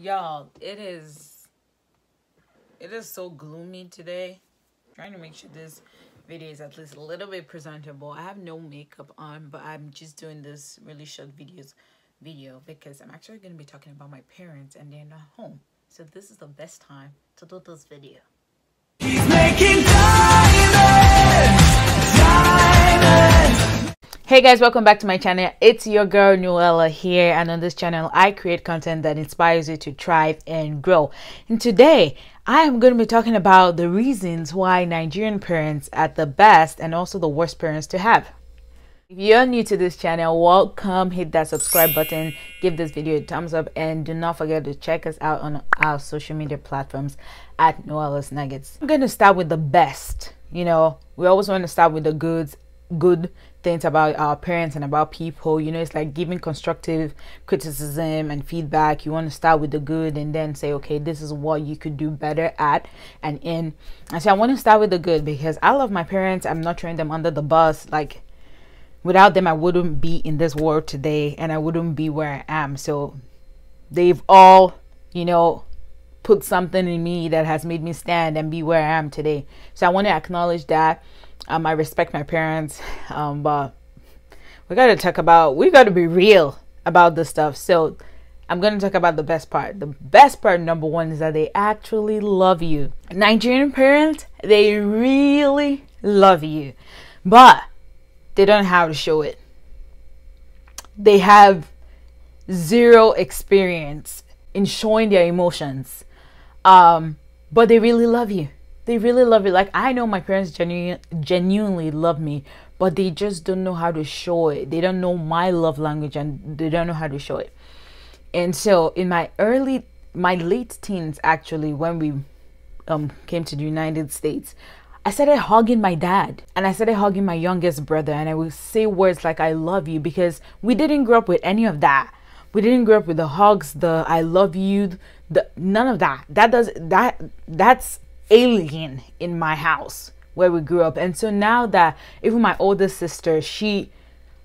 Y'all, it is so gloomy today. Trying to make sure this video is at least a little bit presentable. I have no makeup on, but I'm just doing this really short video because I'm actually going to be talking about my parents and they're not home. So this is the best time to do this video. He's making diamonds. Hey guys, welcome back to my channel. It's your girl Nuella here, and on this channel I create content that inspires you to thrive and grow. And today I am going to be talking about the reasons why Nigerian parents are the best and also the worst parents to have. If you're new to this channel, welcome. Hit that subscribe button, give this video a thumbs up, and do not forget to check us out on our social media platforms at nuellasnuggets. I'm going to start with the best. You know, we always want to start with the good things about our parents and about people. You know, it's like giving constructive criticism and feedback. You want to start with the good and then say, okay, this is what you could do better at and in. And so I want to start with the good because I love my parents. I'm not throwing them under the bus. Like, without them, I wouldn't be in this world today and I wouldn't be where I am. So they've all, you know, put something in me that has made me stand and be where I am today. So I want to acknowledge that. I respect my parents, but we got to be real about this stuff. So I'm going to talk about the best part. The best part, number one, is that they actually love you. Nigerian parents, they really love you, but they don't know how to show it. They have zero experience in showing their emotions, but they really love you. They really love you. Like, I know my parents genuinely love me, but they just don't know how to show it. They don't know my love language and they don't know how to show it. And so in my late teens, actually, when we came to the United States, I started hugging my dad and I started hugging my youngest brother, and I would say words like I love you, because we didn't grow up with any of that. We didn't grow up with the hugs, the I love you, none of that. That's alien in my house where we grew up. And so now that even my older sister, she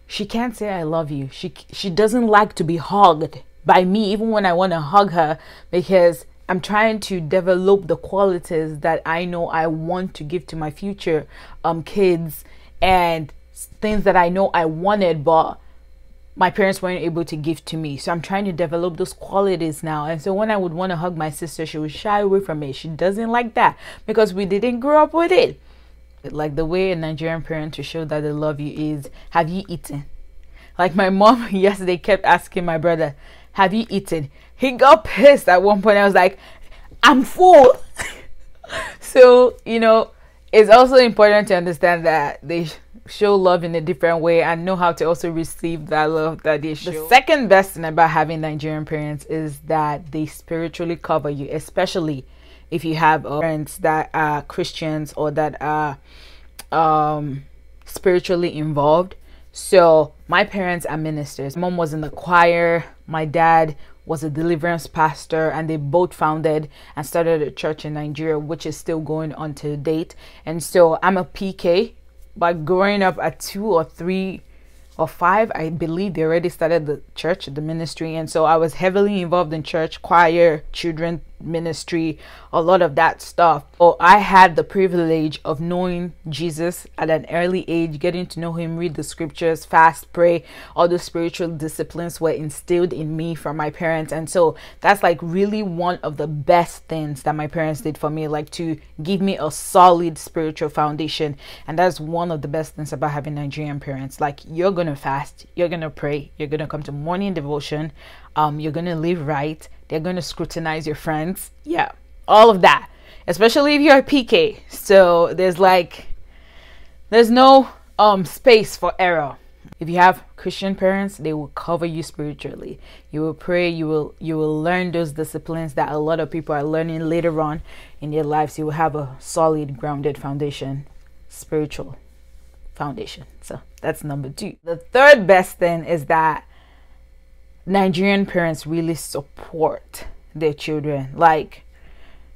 can't say I love you. She doesn't like to be hugged by me, even when I want to hug her, because I'm trying to develop the qualities that I know I want to give to my future kids, and things that I know I wanted but my parents weren't able to give to me. So I'm trying to develop those qualities now. And so when I would want to hug my sister, she would shy away from it. She doesn't like that because we didn't grow up with it. Like, the way a Nigerian parent to show that they love you is, have you eaten? Like, my mom yesterday kept asking my brother, have you eaten? He got pissed at one point. I was like, I'm full. So, you know, it's also important to understand that they show love in a different way and know how to also receive that love that they show. The second best thing about having Nigerian parents is that they spiritually cover you, especially if you have parents that are Christians or that are spiritually involved. So my parents are ministers. Mom was in the choir, my dad was a deliverance pastor, and they both founded and started a church in Nigeria, which is still going on to date. And so I'm a PK. But growing up at 2 or 3 or 5, I believe they already started the church, the ministry. And so I was heavily involved in church, choir, children ministry, a lot of that stuff. So I had the privilege of knowing Jesus at an early age, getting to know him, read the scriptures, fast, pray. All the spiritual disciplines were instilled in me from my parents. And so that's like really one of the best things that my parents did for me, like to give me a solid spiritual foundation. And that's one of the best things about having Nigerian parents. Like, you're gonna fast, you're gonna pray, you're gonna come to morning devotion, you're gonna live right. They're going to scrutinize your friends. Yeah, all of that, especially if you're a PK. So there's no space for error. If you have Christian parents, they will cover you spiritually. You will pray. You will learn those disciplines that a lot of people are learning later on in their lives. You will have a solid, grounded foundation, spiritual foundation. So that's number 2. The third best thing is that Nigerian parents really support their children. Like,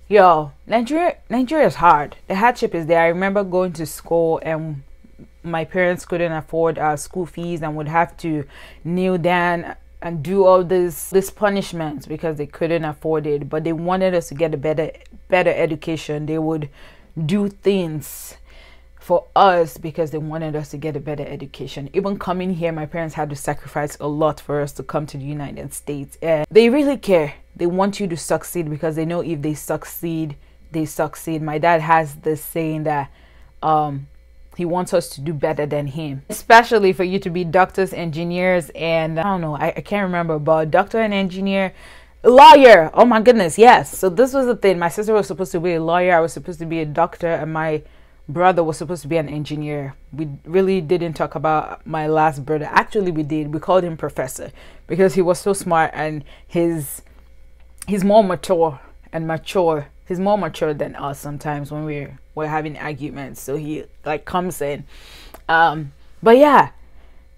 yo, Nigeria is hard. The hardship is there. I remember going to school and my parents couldn't afford our school fees and would have to kneel down and do all this punishments because they couldn't afford it, but they wanted us to get a better education. They would do things for us because they wanted us to get a better education. Even coming here, my parents had to sacrifice a lot for us to come to the United States, and they really care. They want you to succeed because they know if they succeed, they succeed. My dad has this saying that he wants us to do better than him, especially for you to be doctors, engineers, and I don't know, I can't remember, but doctor and engineer, lawyer. Oh my goodness, yes. So this was the thing. My sister was supposed to be a lawyer, I was supposed to be a doctor, and my brother was supposed to be an engineer. We really didn't talk about my last brother. Actually, we did. We called him Professor because he was so smart, and he's more mature and mature. He's more mature than us sometimes when we're having arguments. So he like comes in. But yeah,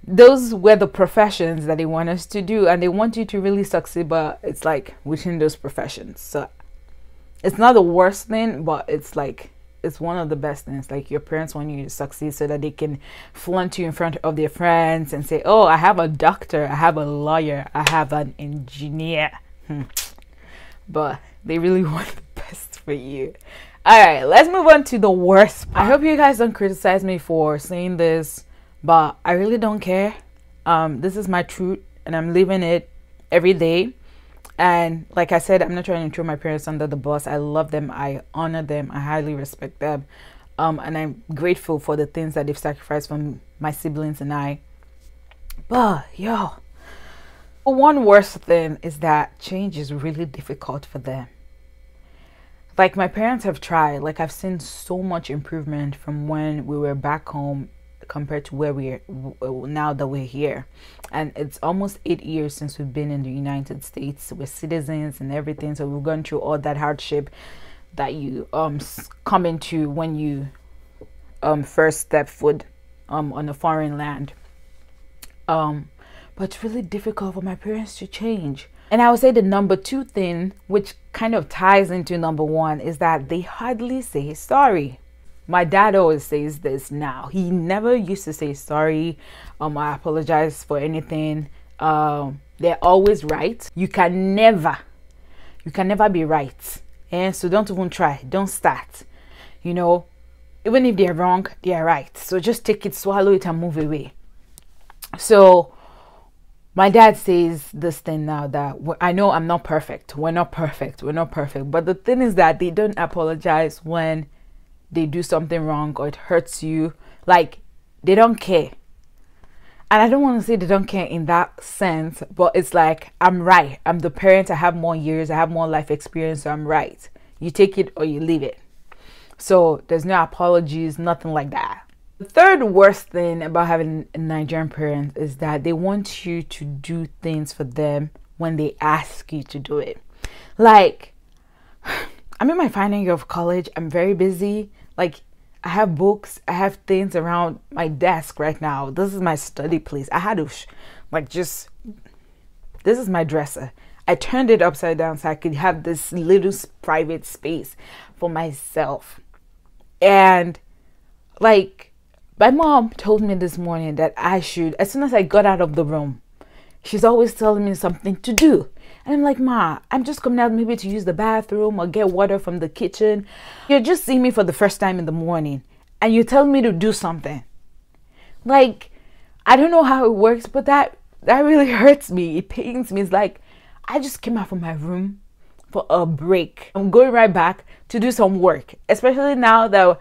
those were the professions that they want us to do, and they want you to really succeed, but it's like within those professions. So it's not the worst thing, but it's like it's one of the best things. Like your parents want you to succeed so that they can flaunt you in front of their friends and say, oh, I have a doctor, I have a lawyer, I have an engineer. But they really want the best for you. All right, let's move on to the worst part. I hope you guys don't criticize me for saying this, but I really don't care. This is my truth, and I'm living it every day. And like I said, I'm not trying to throw my parents under the bus. I love them, I honor them, I highly respect them, and I'm grateful for the things that they've sacrificed from my siblings and I. But yo, one worst thing is that change is really difficult for them. Like my parents have tried. Like I've seen so much improvement from when we were back home compared to where we are now that we're here. And it's almost 8 years since we've been in the United States. We're citizens and everything, so we've gone through all that hardship that you come into when you first step foot on a foreign land. But it's really difficult for my parents to change. And I would say the number two thing, which kind of ties into number one, is that they hardly say sorry. My dad always says this now. He never used to say sorry. I apologize for anything. They're always right. You can never be right. And so don't even try. Don't start. You know, even if they're wrong, they're right. So just take it, swallow it, and move away. So my dad says this thing now that I know I'm not perfect. We're not perfect. We're not perfect. But the thing is that they don't apologize when they do something wrong or it hurts you. Like, they don't care. And I don't want to say they don't care in that sense, but it's like, I'm right. I'm the parent. I have more years. I have more life experience. So I'm right. You take it or you leave it. So there's no apologies, nothing like that. The third worst thing about having a Nigerian parent is that they want you to do things for them when they ask you to do it. Like, I'm in my final year of college. I'm very busy. Like, I have books. I have things around my desk right now. This is my study place. I had to, this is my dresser. I turned it upside down so I could have this little private space for myself. And, like, my mom told me this morning that I should, as soon as I got out of the room, she's always telling me something to do. And I'm like, Ma, I'm just coming out maybe to use the bathroom or get water from the kitchen. You're just seeing me for the first time in the morning and you tell me to do something. Like, I don't know how it works, but that really hurts me. It pains me. It's like, I just came out from my room for a break. I'm going right back to do some work, especially now that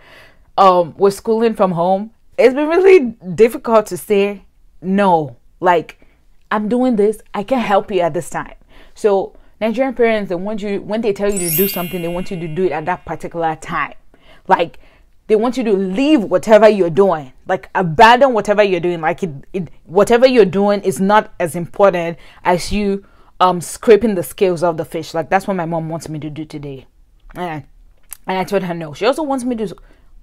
we're schooling from home. It's been really difficult to say no. Like, I'm doing this. I can't help you at this time. So Nigerian parents, they want you, when they tell you to do something, they want you to do it at that particular time. Like, they want you to leave whatever you're doing. Like, abandon whatever you're doing. Like, whatever you're doing is not as important as you scraping the scales off the fish. Like, that's what my mom wants me to do today. And I told her no. She also wants me to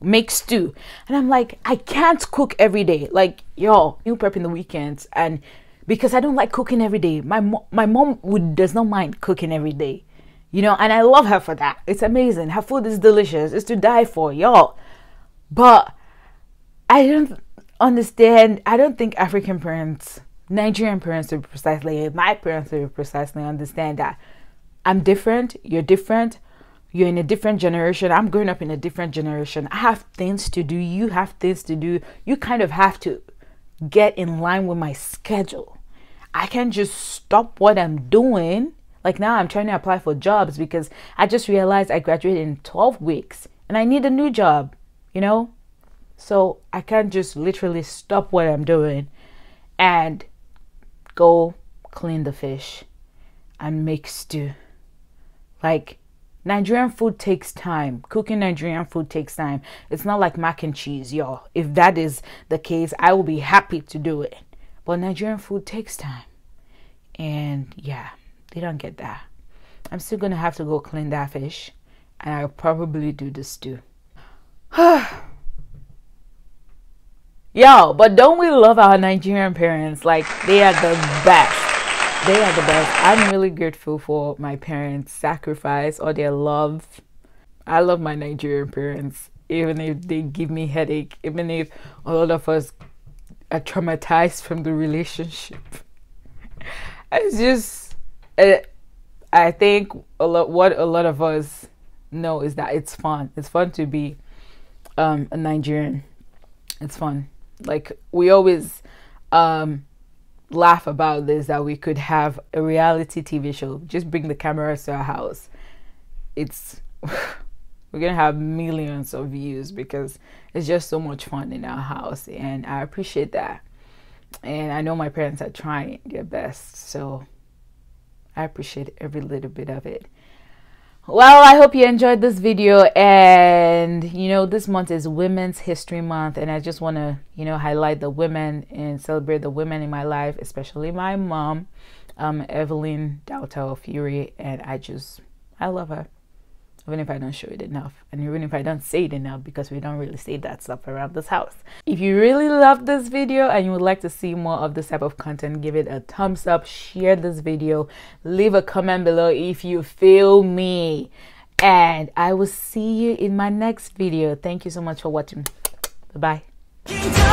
make stew, and I'm like, I can't cook every day. Like, yo, meal prep in the weekends, and because I don't like cooking every day. My mom does not mind cooking every day, you know, and I love her for that. It's amazing. Her food is delicious. It's to die for, y'all. But I don't understand. I don't think African parents Nigerian parents to be precisely, my parents to be precisely, understand that I'm different, you're different, you're in a different generation, I'm growing up in a different generation. I have things to do, you have things to do. You kind of have to get in line with my schedule. I can't just stop what I'm doing. Like now I'm trying to apply for jobs because I just realized I graduated in 12 weeks and I need a new job, you know? So I can't just literally stop what I'm doing and go clean the fish and make stew. Like, Nigerian food takes time. Cooking Nigerian food takes time. It's not like mac and cheese, y'all. If that is the case, I will be happy to do it. But Nigerian food takes time. And yeah, they don't get that. I'm still going to have to go clean that fish. And I'll probably do the stew. Yo, but don't we love our Nigerian parents? Like, they are the best. They are the best. I'm really grateful for my parents' sacrifice or their love. I love my Nigerian parents, even if they give me headache, even if a lot of us are traumatized from the relationship. It's just, I think what a lot of us know is that it's fun. It's fun to be a Nigerian. It's fun. Like, we always laugh about this, that we could have a reality TV show. Just bring the cameras to our house. It's we're gonna have millions of views because it's just so much fun in our house, and I appreciate that. And I know my parents are trying their best, so I appreciate every little bit of it. Well, I hope you enjoyed this video, and you know, this month is Women's History Month, and I just want to, you know, highlight the women and celebrate the women in my life, especially my mom, Evelyn Daughter Fury, and I love her, even if I don't show it enough, and even if I don't say it enough, because we don't really say that stuff around this house. If you really love this video and you would like to see more of this type of content, give it a thumbs up, share this video, leave a comment below if you feel me, and I will see you in my next video. Thank you so much for watching. Bye bye.